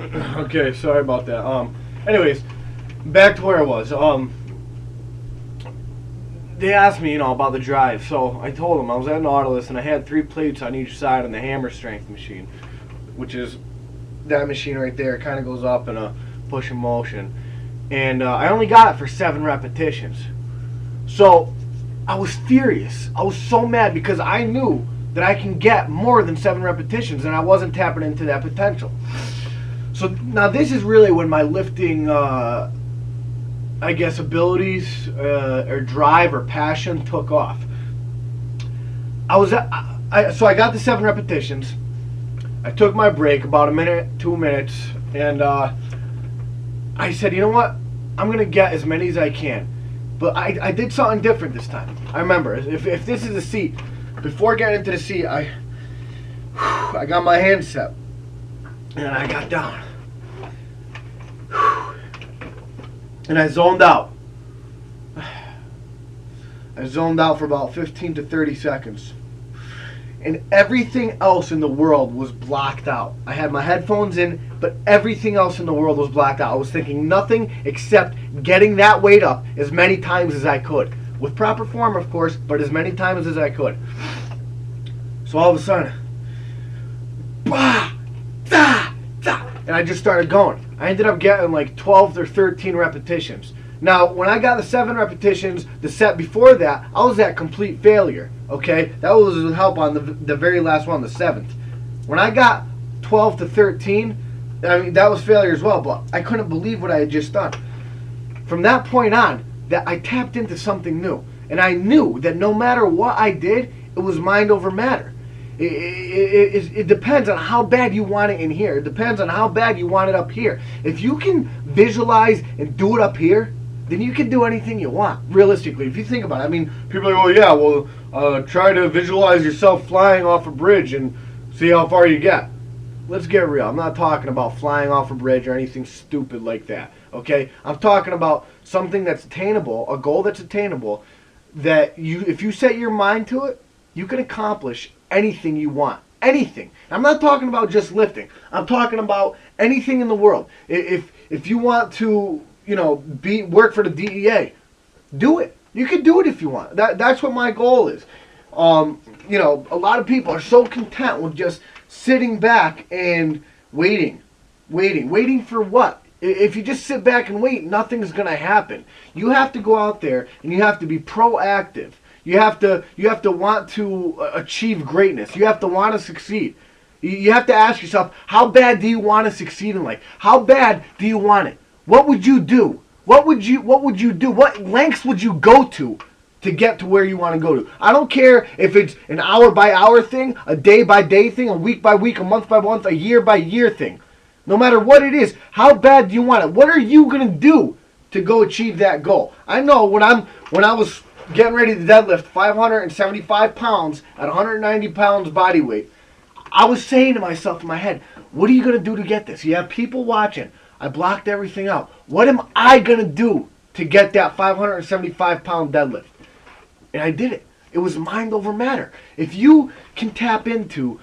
Okay, sorry about that. Anyways, back to where I was. They asked me, about the drive. So I told them I was at Nautilus and I had 3 plates on each side on the hammer strength machine, which is that machine right there. It kind of goes up in a push and motion. And I only got it for 7 repetitions. So I was furious. I was so mad because I knew that I can get more than 7 repetitions and I wasn't tapping into that potential. So now this is really when my lifting, abilities or drive or passion took off. So I got the 7 repetitions. I took my break, about a minute, 2 minutes, and I said, you know what? I'm going to get as many as I can. But I did something different this time. I remember, if this is a seat, before getting into the seat, I got my hand set. And I got down. And I zoned out. I zoned out for about 15 to 30 seconds. And everything else in the world was blocked out. I had my headphones in, but everything else in the world was blacked out. I was thinking nothing except getting that weight up as many times as I could. With proper form, of course, but as many times as I could. So all of a sudden, bah, da, da, and I just started going. I ended up getting like 12 or 13 repetitions. Now, when I got the 7 repetitions, the set before that, I was at complete failure. Okay, that was with help on the very last one, the 7th. When I got 12 to 13, I mean that was failure as well. But I couldn't believe what I had just done. From that point on, that I tapped into something new, and I knew that no matter what I did, it was mind over matter. It depends on how bad you want it in here. It depends on how bad you want it up here. If you can visualize and do it up here, then you can do anything you want, realistically. If you think about it, I mean, people are like, oh yeah, try to visualize yourself flying off a bridge and see how far you get. Let's get real. I'm not talking about flying off a bridge or anything stupid like that, okay? I'm talking about something that's attainable, a goal that's attainable, that if you set your mind to it, you can accomplish anything you want. Anything. I'm not talking about just lifting. I'm talking about anything in the world. If you want to, work for the DEA, do it. You can do it if you want. That's what my goal is. A lot of people are so content with just sitting back and waiting for what? If you just sit back and wait, nothing's going to happen. You have to go out there and you have to be proactive. You have to want to achieve greatness. You have to want to succeed. You have to ask yourself, how bad do you want to succeed in life? How bad do you want it? What would you do? What would you do? What lengths would you go to get to where you want to go to? I don't care if it's an hour by hour thing, a day by day thing, a week by week, a month by month, a year by year thing. No matter what it is, how bad do you want it? What are you going to do to go achieve that goal? I know when I was getting ready to deadlift 575 pounds at 190 pounds body weight, I was saying to myself in my head, what are you going to do to get this? You have people watching. I blocked everything out. What am I going to do to get that 575 pound deadlift? And I did it. It was mind over matter. If you can tap into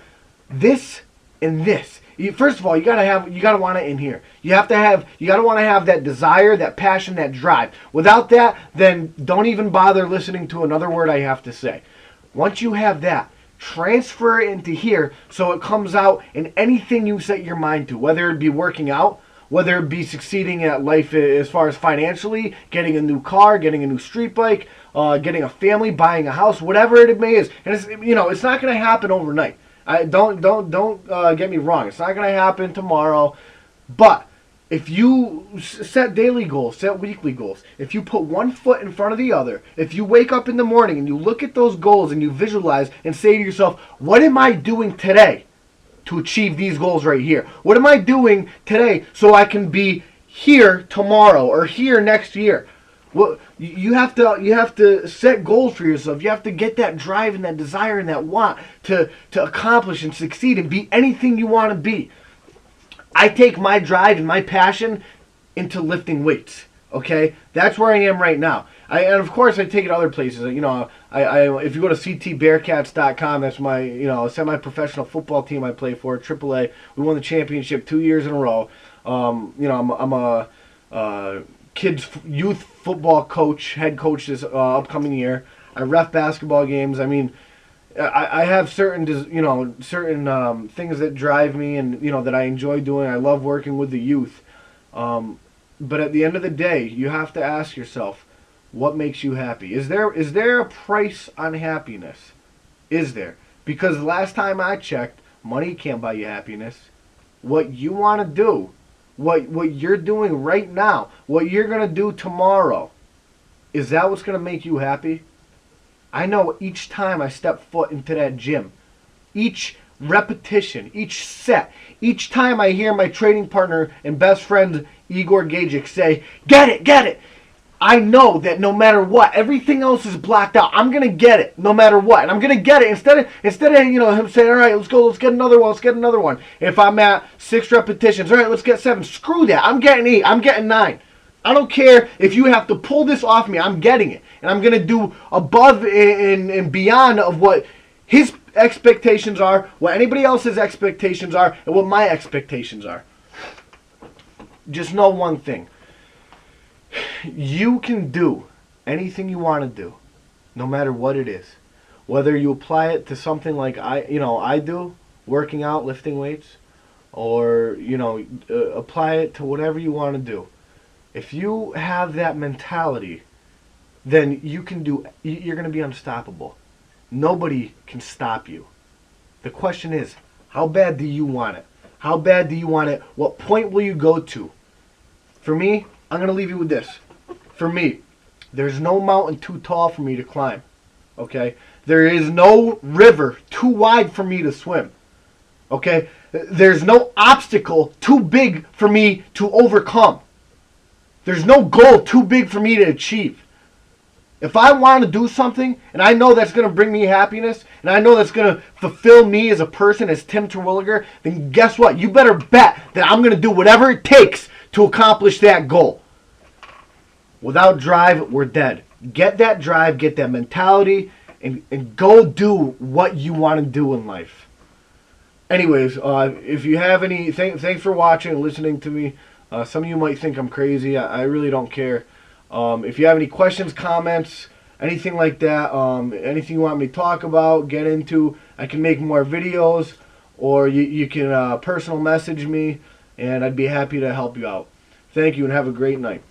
this and this, first of all, you gotta want it in here. You gotta want to have that desire, that passion, that drive. Without that, then don't even bother listening to another word I have to say. Once you have that, transfer it into here so it comes out in anything you set your mind to, whether it be working out, whether it be succeeding at life as far as financially, getting a new car, getting a new street bike, getting a family, buying a house, whatever it may is. And it's not going to happen overnight. Don't get me wrong. It's not going to happen tomorrow. But if you set daily goals, set weekly goals, if you put one foot in front of the other, if you wake up in the morning and you look at those goals and you visualize and say to yourself, what am I doing today to achieve these goals right here? What am I doing today so I can be here tomorrow or here next year? Well, you have to set goals for yourself. You have to get that drive and that desire and that want to accomplish and succeed and be anything you want to be. I take my drive and my passion into lifting weights. Okay, that's where I am right now. And of course I take it other places. If you go to ctbearcats.com, that's my semi-professional football team I play for, AAA. We won the championship 2 years in a row. I'm a kids youth football coach, head coach this upcoming year. I ref basketball games. I mean, I have certain things that drive me, and that I enjoy doing. I love working with the youth. But at the end of the day, you have to ask yourself, what makes you happy? Is there a price on happiness? Is there? Because last time I checked, money can't buy you happiness. What you want to do, what you're doing right now, what you're going to do tomorrow, is that what's going to make you happy? I know each time I step foot into that gym, each repetition, each set, each time I hear my training partner and best friend Igor Gajic say, "Get it, get it," I know that no matter what, everything else is blocked out. I'm gonna get it no matter what, and I'm gonna get it instead of him saying, "All right, let's go, let's get another one, let's get another one." If I'm at 6 repetitions, all right, let's get 7. Screw that. I'm getting 8. I'm getting 9. I don't care if you have to pull this off me. I'm getting it, and I'm gonna do above and beyond of what his expectations are, what anybody else's expectations are, and what my expectations are. Just know one thing. You can do anything you want to do, no matter what it is. Whether you apply it to something like I do, working out, lifting weights, or apply it to whatever you want to do. If you have that mentality, then you're going to be unstoppable. Nobody can stop you. The question is, how bad do you want it? How bad do you want it? What point will you go to? For me, I'm going to leave you with this. For me, there's no mountain too tall for me to climb. Okay? There is no river too wide for me to swim. Okay? There's no obstacle too big for me to overcome. There's no goal too big for me to achieve. If I want to do something, and I know that's going to bring me happiness, and I know that's going to fulfill me as a person, as Tim Terwilliger, then guess what? You better bet that I'm going to do whatever it takes to accomplish that goal. Without drive, we're dead. Get that drive, get that mentality, and go do what you want to do in life. Anyways, if you have any, thanks for watching and listening to me. Some of you might think I'm crazy. I really don't care. If you have any questions, comments, anything like that, anything you want me to talk about, get into, I can make more videos, or you can personal message me, and I'd be happy to help you out. Thank you, and have a great night.